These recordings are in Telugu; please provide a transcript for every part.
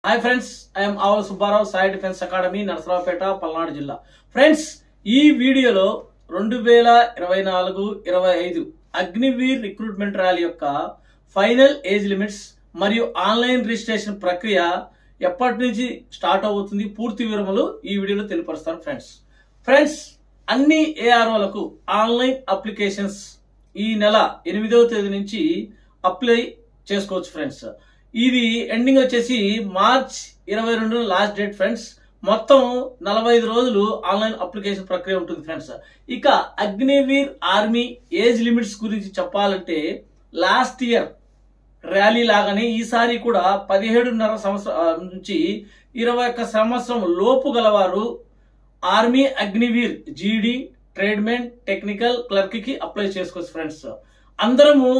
హాయ్ ఫ్రెండ్స్, ఐఎమ్ ఆవల సుబ్బారావు, సాయి డిఫెన్స్ అకాడమీ, నరసరావుపేట, పల్నాడు జిల్లా. ఫ్రెండ్స్, ఈ వీడియోలో 2024-25 అగ్నివీర్ రిక్రూట్మెంట్ ర్యాలీ యొక్క ఫైనల్ ఏజ్ లిమిట్స్ మరియు ఆన్లైన్ రిజిస్ట్రేషన్ ప్రక్రియ ఎప్పటి నుంచి స్టార్ట్ అవుతుంది, పూర్తి వివరములు ఈ వీడియోలో తెలియపరుస్తాను. ఫ్రెండ్స్, అన్ని ఏఆర్ఓలకు ఆన్లైన్ అప్లికేషన్స్ ఈ నెల 8వ తేదీ నుంచి అప్లై చేసుకోవచ్చు. ఫ్రెండ్స్, ఇది ఎండింగ్ వచ్చేసి మార్చ్ 22 లాస్ట్ డేట్. ఫ్రెండ్స్, మొత్తం 45 రోజులు ఆన్లైన్ అప్లికేషన్ ప్రక్రియ ఉంటుంది. ఫ్రెండ్స్, ఇక అగ్నివీర్ ఆర్మీ ఏజ్ లిమిట్స్ గురించి చెప్పాలంటే లాస్ట్ ఇయర్ ర్యాలీ లాగానే ఈసారి కూడా 17.5 సంవత్సరం నుంచి 21 సంవత్సరం లోపు గలవారు ఆర్మీ అగ్నివీర్ జీడీ, ట్రేడ్మెన్, టెక్నికల్, క్లర్క్ కి అప్లై చేసుకోవచ్చు. ఫ్రెండ్స్, అందరము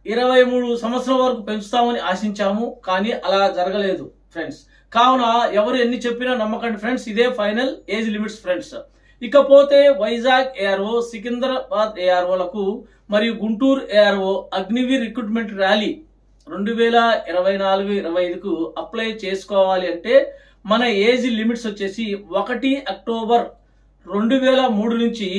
23 సంవత్సరం వరకు పెంచుతామని ఆశించాము, కానీ అలా జరగలేదు. ఫ్రెండ్స్, కావున ఎవరు ఎన్ని చెప్పినా నమ్మకండి. ఫ్రెండ్స్, ఇదే ఫైనల్ ఏజ్ లిమిట్స్. ఫ్రెండ్స్, ఇకపోతే వైజాగ్ ఏఆర్ఓ, సికింద్రాబాద్ ఏఆర్ఓలకు మరియు Guntur ARO Agniveer recruitment rally 2024-25కు అప్లై చేసుకోవాలి అంటే మన ఏజ్ లిమిట్స్ వచ్చేసి 1 అక్టోబర్ 2003 నుంచి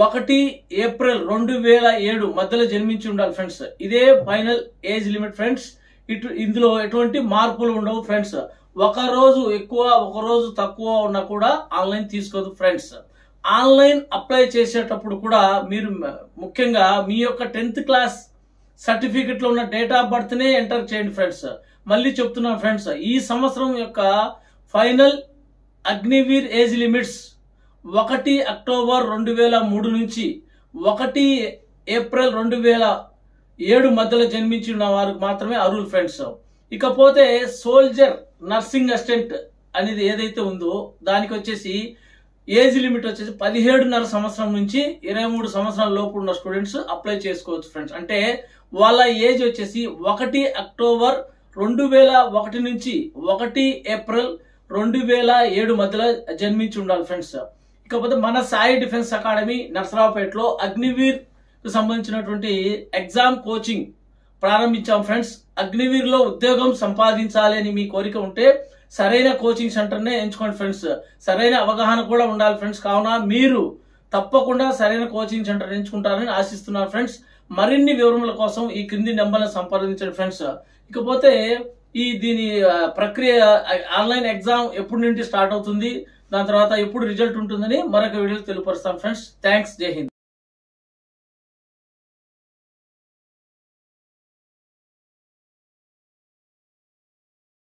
1 ఏప్రిల్ 2007 మధ్యలో జన్మించి ఉండాలి. ఫ్రెండ్స్, ఇదే ఫైనల్ ఏజ్ లిమిట్. ఫ్రెండ్స్, ఇందులో ఎటువంటి మార్పులు ఉండవు. ఫ్రెండ్స్, ఒక రోజు ఎక్కువ ఒక రోజు తక్కువ ఉన్నా కూడా ఆన్లైన్ తీసుకోదు. ఫ్రెండ్స్, ఆన్లైన్ అప్లై చేసేటప్పుడు కూడా మీరు ముఖ్యంగా మీ యొక్క 10th క్లాస్ సర్టిఫికెట్ లో ఉన్న డేట్ ఆఫ్ బర్త్ నే ఎంటర్ చేయండి. ఫ్రెండ్స్, మళ్ళీ చెప్తున్నాను. ఫ్రెండ్స్, ఈ సంవత్సరం యొక్క final Agniveer age limits 1 October 2003 నుంచి 1 ఏప్రిల్ 2007 మధ్యలో జన్మించి ఉన్న వారికి మాత్రమే అర్హులు. ఫ్రెండ్స్, ఇకపోతే సోల్జర్, నర్సింగ్ అసిస్టెంట్ అనేది ఏదైతే ఉందో దానికి వచ్చేసి ఏజ్ లిమిట్ వచ్చేసి 17.5 సంవత్సరం నుంచి 23 సంవత్సరాల లోపు ఉన్న స్టూడెంట్స్ అప్లై చేసుకోవచ్చు. ఫ్రెండ్స్, అంటే వాళ్ళ ఏజ్ వచ్చేసి 1 అక్టోబర్ 2001 నుంచి 1 ఏప్రిల్ 2007 మధ్యలో జన్మించి ఉండాలి. ఫ్రెండ్స్, ఇకపోతే మన సాయి డిఫెన్స్ అకాడమీ నరసరావుపేటలో అగ్నివీర్ కు సంబంధించినటువంటి ఎగ్జామ్ కోచింగ్ ప్రారంభించాం. ఫ్రెండ్స్, అగ్నివీర్ లో ఉద్యోగం సంపాదించాలి అని మీ కోరిక ఉంటే సరైన కోచింగ్ సెంటర్ నే ఎంచుకోండి. ఫ్రెండ్స్, సరైన అవగాహన కూడా ఉండాలి. ఫ్రెండ్స్, కావున మీరు తప్పకుండా సరైన కోచింగ్ సెంటర్ ఎంచుకుంటారని ఆశిస్తున్నాను. ఫ్రెండ్స్, మరిన్ని వివరముల కోసం ఈ క్రింది నెంబర్లను సంప్రదించండి. ఫ్రెండ్స్, ఇకపోతే దీని ప్రక్రియ ఆన్లైన్ ఎగ్జామ్ ఎప్పటి నుండి స్టార్ట్ అవుతుంది, దాని తర్వాత ఎప్పుడు రిజల్ట్ ఉంటుందని మరొక వీడియోలో తెలియపరుస్తాం. ఫ్రెండ్స్, థ్యాంక్స్, జై హింద్.